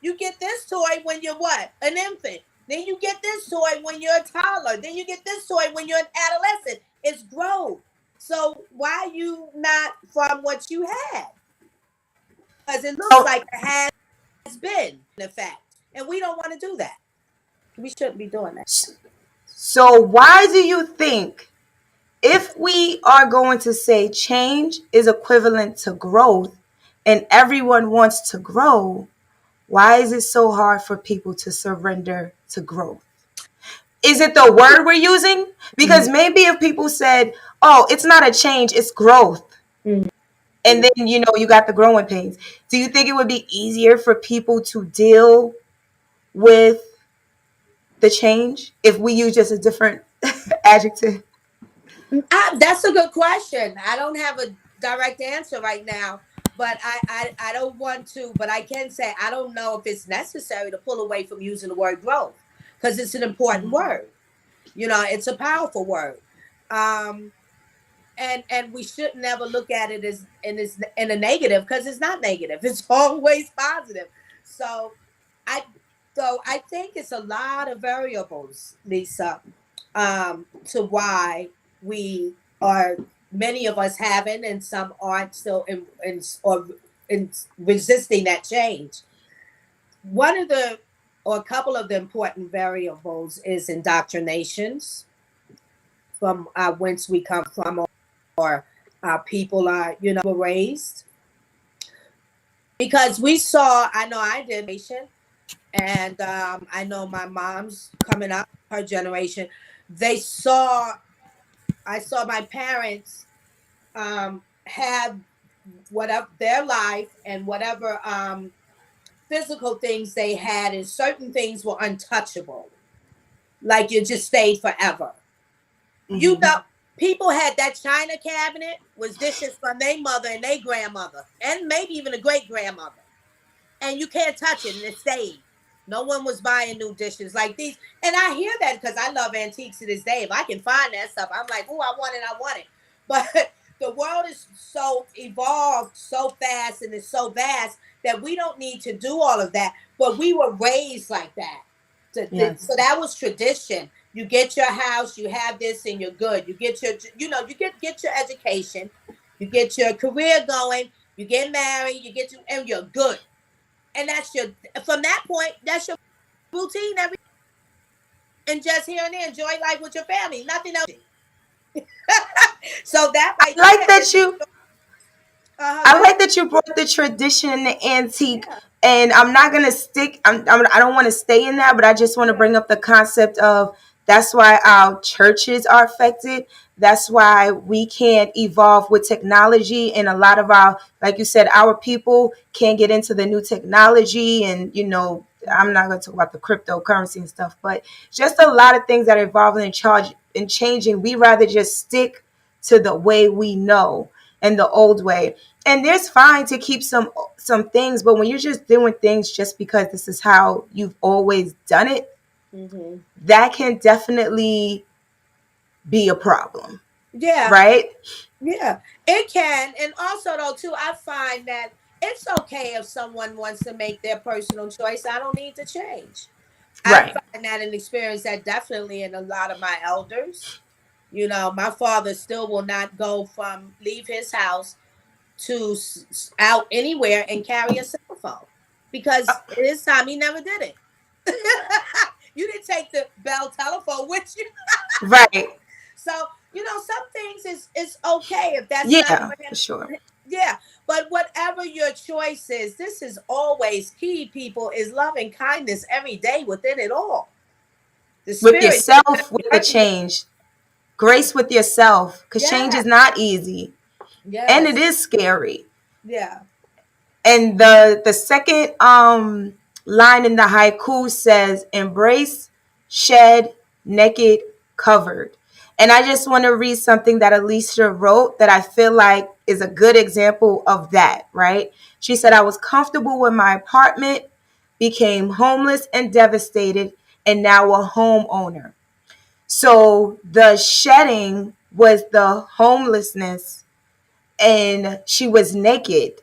You get this toy when you're what? An infant. Then you get this toy when you're a toddler. Then you get this toy when you're an adolescent. It's growth. So why you not from what you had? Because it looks So like it has been, in fact. And we don't want to do that. We shouldn't be doing that. so why do you think, if we are going to say change is equivalent to growth and everyone wants to grow, why is it so hard for people to surrender to growth? Is it the word we're using? Mm-hmm. Because maybe if people said, oh, it's not a change, it's growth. And then, you got the growing pains. Do you think it would be easier for people to deal with the change if we use just a different adjective? That's a good question. I don't have a direct answer right now, but I don't want to, but I can say I don't know if it's necessary to pull away from using the word growth because it's an important word. You know, it's a powerful word. Um, and we should never look at it as in a negative because it's not negative. It's always positive. So I I think it's a lot of variables, Lisa, to why we are many of us haven't and some aren't still in resisting that change. One of the or a couple of the important variables is indoctrinations from whence we come from or people are were raised because we saw I know I did and I know my mom's coming up her generation they saw I saw my parents have whatever their life and whatever physical things they had and certain things were untouchable like you just stayed forever. You Mm-hmm. know, people had that china cabinet was dishes from their mother and their grandmother, and maybe even a great grandmother, and you can't touch it, and it stayed. No one was buying new dishes like these, and I hear that because I love antiques to this day. If I can find that stuff, I'm like, oh, I want it, I want it. But the world is so evolved so fast and it's so vast that we don't need to do all of that. But we were raised like that. So Yes. that was tradition. You get your house, you have this, and you're good. You get your, get your education, you get your career going, you get married, and you're good. And that's your, from that point, that's your routine every, and just here and there, enjoy life with your family. Nothing else. So that I right like there is, that you go I ahead. like that you brought the tradition and the antique, Yeah, and I'm not gonna stick. I don't want to stay in that, but I just want to yeah. bring up the concept of That's why our churches are affected. That's why we can't evolve with technology. And a lot of our, like you said, our people can't get into the new technology. And, I'm not going to talk about the cryptocurrency and stuff, but just a lot of things that are evolving and charge and changing. We rather just stick to the way we know and the old way. And there's fine to keep some things, but when you're just doing things just because this is how you've always done it, that can definitely be a problem, Yeah, right? yeah, it can. And also, though, too, I find that it's okay if someone wants to make their personal choice. I don't need to change. I Right. find that and experience that definitely in a lot of my elders. You know, my father still will not go from leave his house to out anywhere and carry a cell phone because this time he never did it. You didn't take the Bell telephone with you. Right. So, some things is okay if that's not Yeah, for for him. sure. Yeah. But whatever your choice is, this is always key, people, is loving kindness every day within it all. The With spirit yourself, with the change, grace with yourself, because change yeah. is not easy and it Yes. is scary. Yeah. And the second line in the haiku says, embrace, shed, naked, covered. And I just want to read something that Alicia wrote that I feel like is a good example of that, right? She said, I was comfortable with my apartment, became homeless and devastated, and now a homeowner. So the shedding was the homelessness, and she was naked,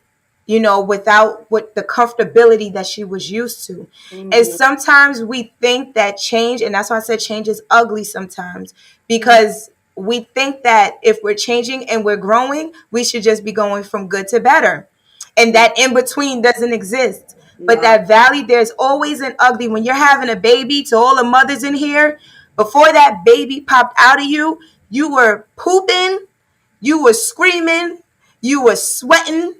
without what the comfortability that she was used to. And Mm-hmm. sometimes we think that change, and that's why I said change is ugly sometimes, Mm-hmm. because we think that if we're changing and we're growing, we should just be going from good to better. And that in between doesn't exist. But No. that valley, there's always an ugly. When you're having a baby, to all the mothers in here, before that baby popped out of you, you were pooping, you were screaming, you were sweating,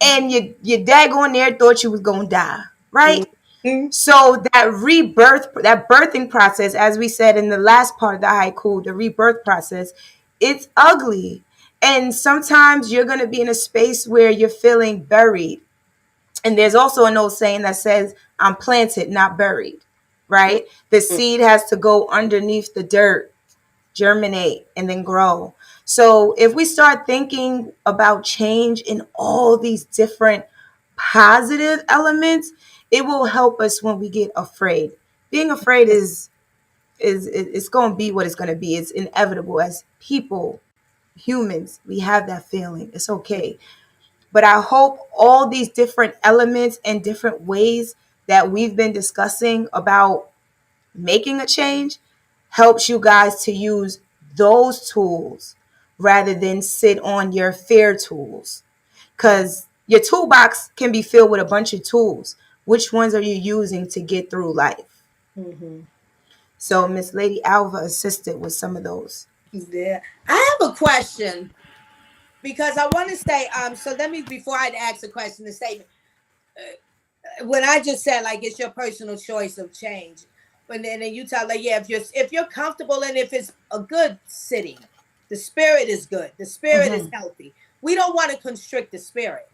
and your daggone there thought you was gonna die, right? Mm-hmm. So that rebirth, that birthing process, as we said in the last part of the haiku, the rebirth process, it's ugly. And sometimes you're gonna be in a space where you're feeling buried. And there's also an old saying that says, I'm planted, not buried, right? The seed has to go underneath the dirt, germinate, and then grow. So if we start thinking about change in all these different positive elements, it will help us when we get afraid. Being afraid is it's going to be what it's going to be. It's inevitable as people, humans. We have that feeling. It's okay. But I hope all these different elements and different ways that we've been discussing about making a change helps you guys to use those tools rather than sit on your fear tools. Because your toolbox can be filled with a bunch of tools. Which ones are you using to get through life? Mm-hmm. So Miss Lady Alva assisted with some of those. Yeah. I have a question because I want to say, so let me, before I ask a question, the statement, when I just said, like, it's your personal choice of change. But then you tell, like, yeah, if you're comfortable and if it's a good sitting, the spirit is good, the spirit is Mm-hmm. healthy. We don't want to constrict the spirit.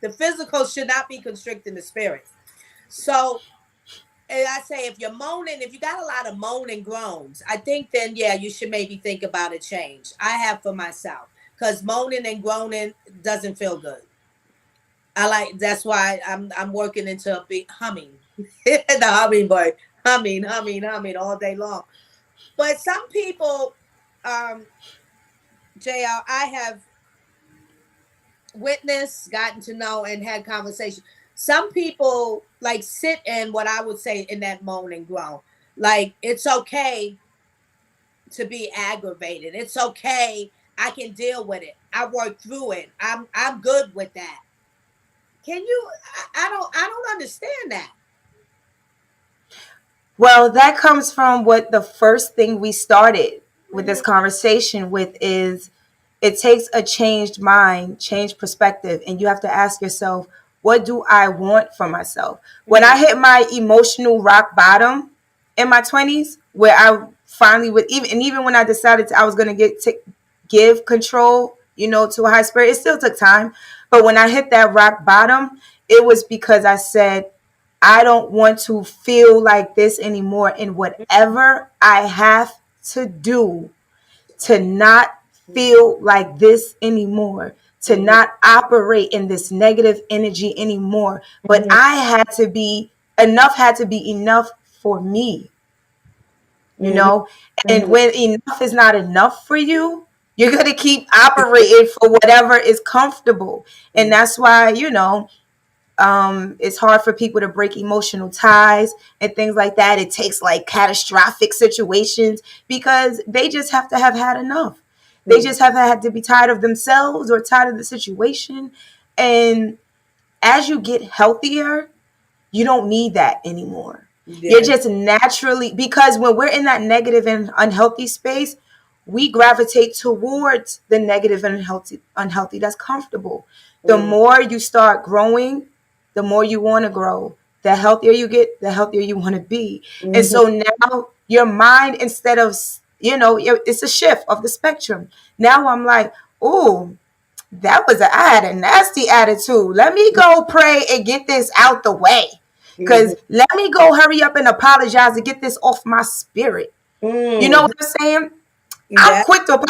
The physical should not be constricting the spirit. So, and I say, if you're moaning, if you got a lot of moan and groans, I think then, yeah, you should maybe think about a change. I have for myself, because moaning and groaning doesn't feel good. That's why I'm working into a big humming, the hummingbird, humming all day long. But some people, um, JL, I have witnessed, gotten to know, and had conversation. Some people like sit in what I would say in that moan and groan. Like, it's okay to be aggravated. It's okay. I can deal with it. I work through it. I'm good with that. Can you? I don't understand that. Well, that comes from what the first thing we started with this Mm-hmm. conversation with is it takes a changed mind, changed perspective, and you have to ask yourself, what do I want for myself? When I Mm-hmm. hit my emotional rock bottom in my 20s where I finally would even when I decided I was going to give control, to a high spirit. It still took time, but when I hit that rock bottom, it was because I said I don't want to feel like this anymore, and whatever I have to do to not feel like this anymore, to Mhm. not operate in this negative energy anymore. But Mhm. I had to be enough for me, you Mhm. know? And Mhm. when enough is not enough for you, you're going to keep operating for whatever is comfortable. And Mhm. that's why, it's hard for people to break emotional ties and things like that. It takes like catastrophic situations because they just have to have had enough. They Mhm. just have had to be tired of themselves or tired of the situation. And as you get healthier, you don't need that anymore. You're Yeah. just naturally, because when we're in that negative and unhealthy space, we gravitate towards the negative and unhealthy that's comfortable. The Mhm. more you start growing, the more you want to grow. The healthier you get, the healthier you want to be. And Mhm. so now your mind, instead of, it's a shift of the spectrum. Now I'm like, oh, I had a nasty attitude. Let me go pray and get this out the way. Mhm. Cause let me go hurry up and apologize and get this off my spirit. You know Mhm. what I'm saying? I'm Yeah. quick to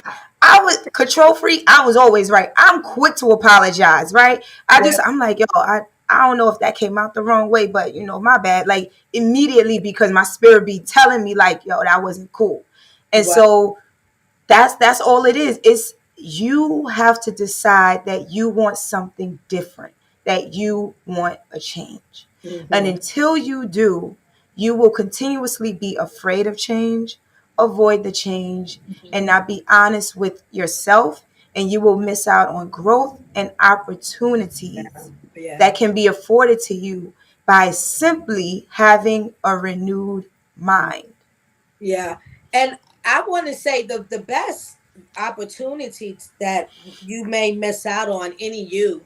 I was control freak. I was always right. I'm quick to apologize, right? Yeah. I'm like, yo, I don't know if that came out the wrong way, but my bad. Like immediately, because my spirit be telling me like, yo, that wasn't cool. And Right. so that's all it is. It's you have to decide that you want something different, that you want a change. And Mhm. until you do, you will continuously be afraid of change, avoid the change, and not be honest with yourself, and you will miss out on growth and opportunities Yeah. that can be afforded to you by simply having a renewed mind. Yeah. And I want to say the best opportunities that you may miss out on, any you,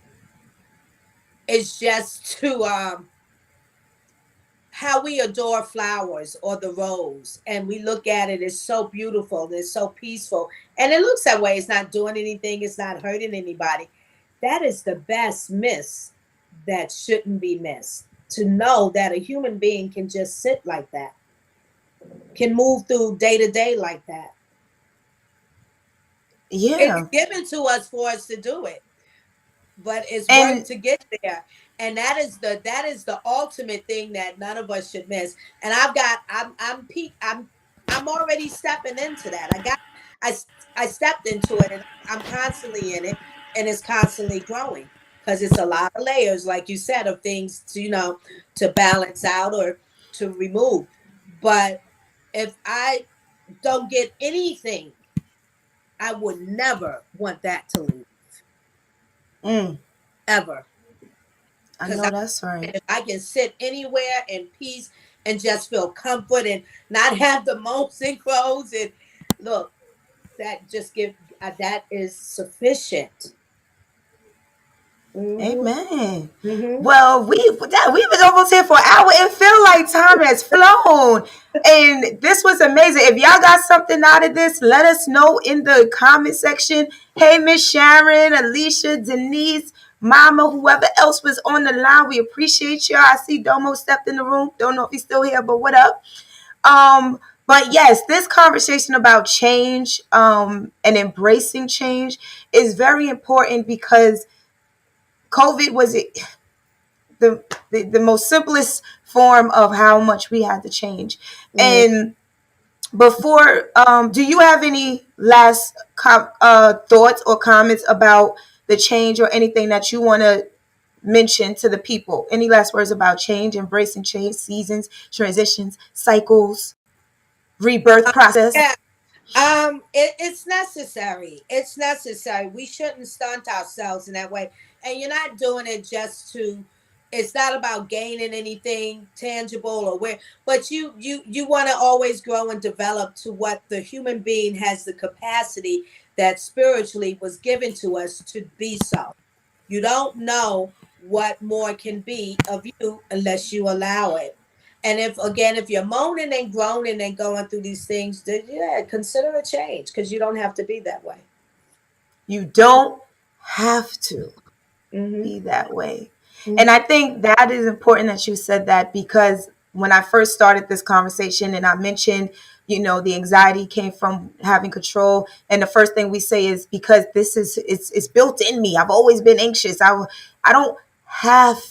is just to how we adore flowers or the rose, and we look at it, it's so beautiful, it's so peaceful, and it looks that way. It's not doing anything, it's not hurting anybody. That is the best miss that shouldn't be missed, to know that a human being can just sit like that, can move through day to day like that. It's Yeah. given to us for us to do it, but it's work And to get there. And that is the ultimate thing that none of us should miss. And I'm already stepping into that. I I stepped into it, and I'm constantly in it, and it's constantly growing, because it's a lot of layers, like you said, of things to, to balance out or to remove. But if I don't get anything, I would never want that to leave, mm, ever. I Because know that's right. if I can sit anywhere in peace and just feel comfort and not have the moans and groans, and look, that just give that is sufficient. Mhm. Amen. Mhm. Well, we've been almost here for an hour. It feel like time has flown, and this was amazing. If y'all got something out of this, let us know in the comment section. Hey, Miss Sharon, Alicia, Denise, Mama, whoever else was on the line, we appreciate y'all. I see Domo stepped in the room. Don't know if he's still here, but what up? Um, but yes, this conversation about change, and embracing change is very important because COVID was the most simplest form of how much we had to change. Mhm. And before, do you have any last thoughts or comments about the change or anything that you want to mention to the people? Any last words about change, embracing change, seasons, transitions, cycles, rebirth process? Yeah. It's necessary. It's necessary. We shouldn't stunt ourselves in that way. And you're not doing it just to. It's not about gaining anything tangible or where, but you want to always grow and develop to what the human being has the capacity that spiritually was given to us to be. So you don't know what more can be of you unless you allow it. And if you're moaning and groaning and going through these things, then yeah, consider a change because you don't have to be that way. You don't have to Mm-hmm. be that way. And Mm-hmm. I think that is important that you said that, because when I first started this conversation and I mentioned, the anxiety came from having control. And the first thing we say is because it's built in me. I've always been anxious. I don't have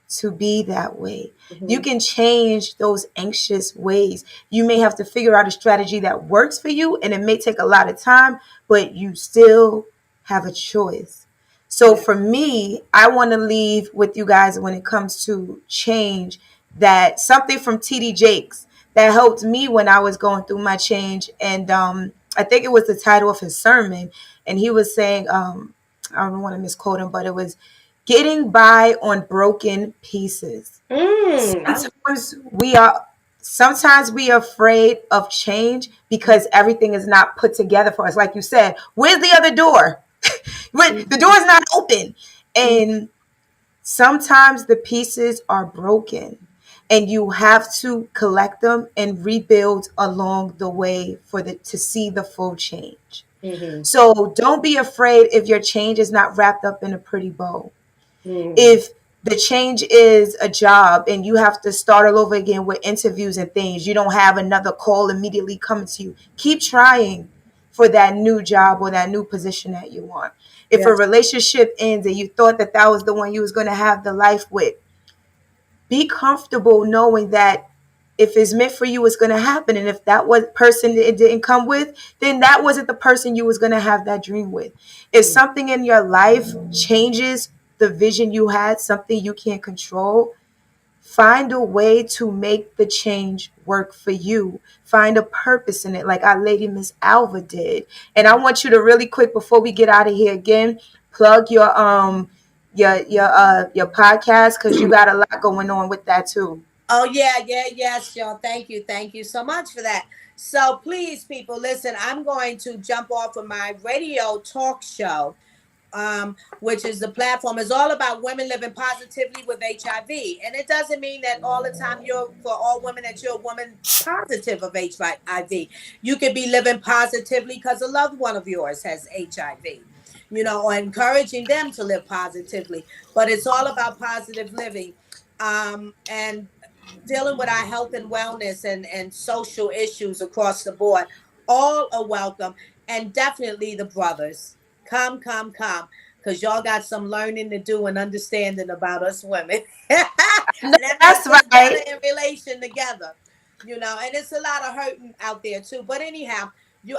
to be that way. You Mm-hmm. can change those anxious ways. You may have to figure out a strategy that works for you, and it may take a lot of time, but you still have a choice. So Yeah. for me, I want to leave with you guys when it comes to change, that something from TD Jakes that helped me when I was going through my change. And I think it was the title of his sermon. And he was saying, I don't want to misquote him, but it was getting by on broken pieces. Mm. Sometimes we are sometimes we are afraid of change because everything is not put together for us. Like you said, where's the other door? When the door Mm-hmm. is not open. And sometimes the pieces are broken, and you have to collect them and rebuild along the way for the to see the full change. Mm-hmm. So don't be afraid if your change is not wrapped up in a pretty bow. Mm-hmm. If the change is a job and you have to start all over again with interviews and things, you don't have another call immediately coming to you, keep trying for that new job or that new position that you want. If a Yes. relationship ends and you thought that that was the one you was going to have the life with, be comfortable knowing that if it's meant for you, it's going to happen. And if that was person it didn't come with, then that wasn't the person you was going to have that dream with. If something in your life changes the vision you had, something you can't control, find a way to make the change work for you. Find a purpose in it, like our lady Miss Alva did. And I want you to really quick before we get out of here again, plug your podcast, because you got a lot going on with that too. Oh yeah, yeah, yes, y'all. Thank you so much for that. So please, people, listen. I'm going to jump off of my radio talk show, which is the platform is all about women living positively with HIV. And it doesn't mean that all the time you're for all women that you're a woman positive of HIV. You could be living positively because a loved one of yours has HIV. Or encouraging them to live positively. But it's all about positive living. And dealing with our health and wellness and social issues across the board. All are welcome. And definitely the brothers. Come, come, come. Because y'all got some learning to do and understanding about us women. And that That's makes us better right. in relation together. And it's a lot of hurting out there too. But anyhow,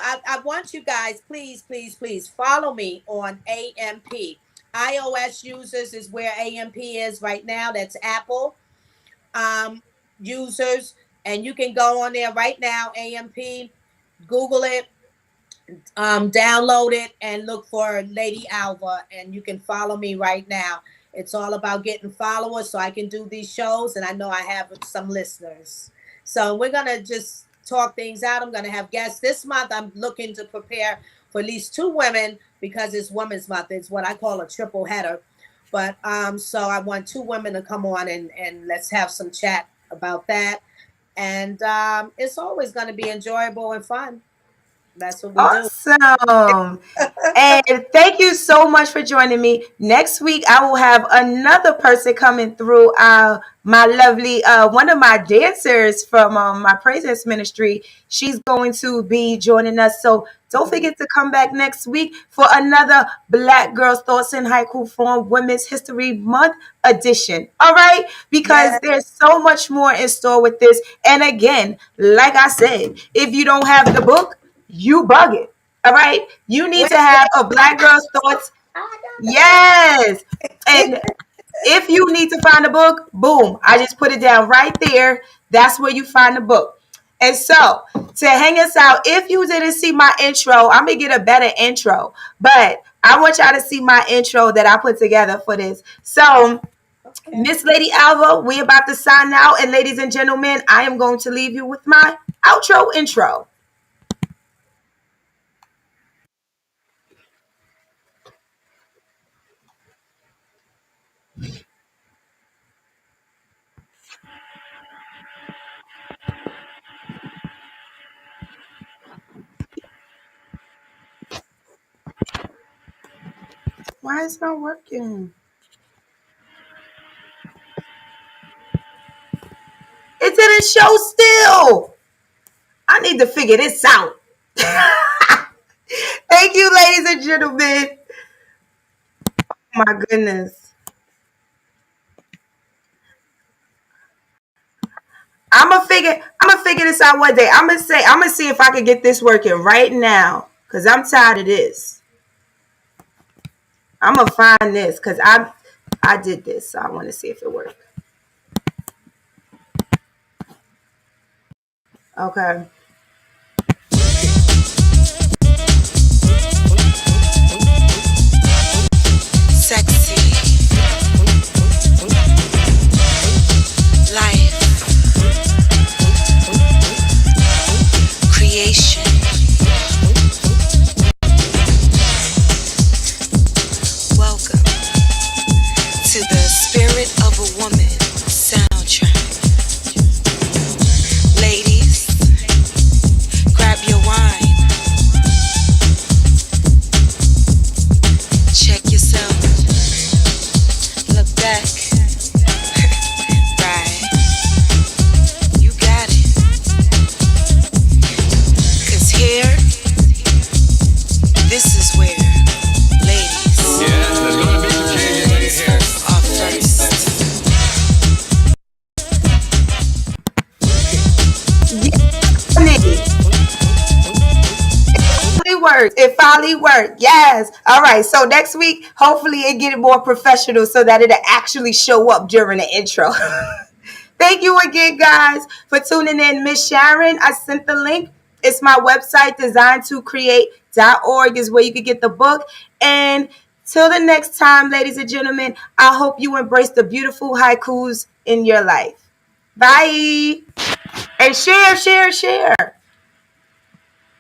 I want you guys, please, please, please follow me on AMP. iOS users is where AMP is right now. That's Apple um, users, and you can go on there right now, AMP, Google it, download it, and look for Lady Alva, and you can follow me right now. It's all about getting followers so I can do these shows, and I know I have some listeners. So we're gonna just talk things out. I'm gonna have guests this month. I'm looking to prepare for at least two women because it's Women's Month. It's what I call a triple header. But so I want two women to come on and let's have some chat about that. And it's always going to be enjoyable and fun. That's what we do. Awesome. And thank you so much for joining me. Next week, I will have another person coming through. My lovely, one of my dancers from my praise dance ministry. She's going to be joining us. So don't forget to come back next week for another Black Girls Thoughts in Haiku Form Women's History Month edition. All right? Because Yeah. there's so much more in store with this. And again, like I said, if you don't have the book, you bug it. All right. You need Wait, to have wait. a I Black got Girl's the book. Thoughts. I got the book. Yes. And if you need to find a book, boom, I just put it down right there. That's where you find the book. And so to hang us out, if you didn't see my intro, I'm going to get a better intro. But I want y'all to see my intro that I put together for this. So, Okay. Miss Lady Alva, we about to sign out. And ladies and gentlemen, I am going to leave you with my outro intro. Why is it not working? It didn't show still. I need to figure this out. Thank you, ladies and gentlemen. Oh my goodness. I'm gonna figure this out one day. I'm gonna see if I can get this working right now. Cause I'm tired of this. I'm gonna find this because I did this. So I want to see if it worked. Okay. Sexy life creation. Welcome to the Spirit of a Woman soundtrack. Ladies, grab your wine. Check yourself. Look back. Right. You got it. 'Cause here, this is where ladies There's gonna be some changes in here. are first. It finally worked. Yes. All right. So next week, hopefully it get more professional so that it'll actually show up during the intro. Thank you again, guys, for tuning in. Miss Sharon, I sent the link. It's my website, design2create.org is where you can get the book. And till the next time, ladies and gentlemen, I hope you embrace the beautiful haikus in your life. Bye. And share, share, share.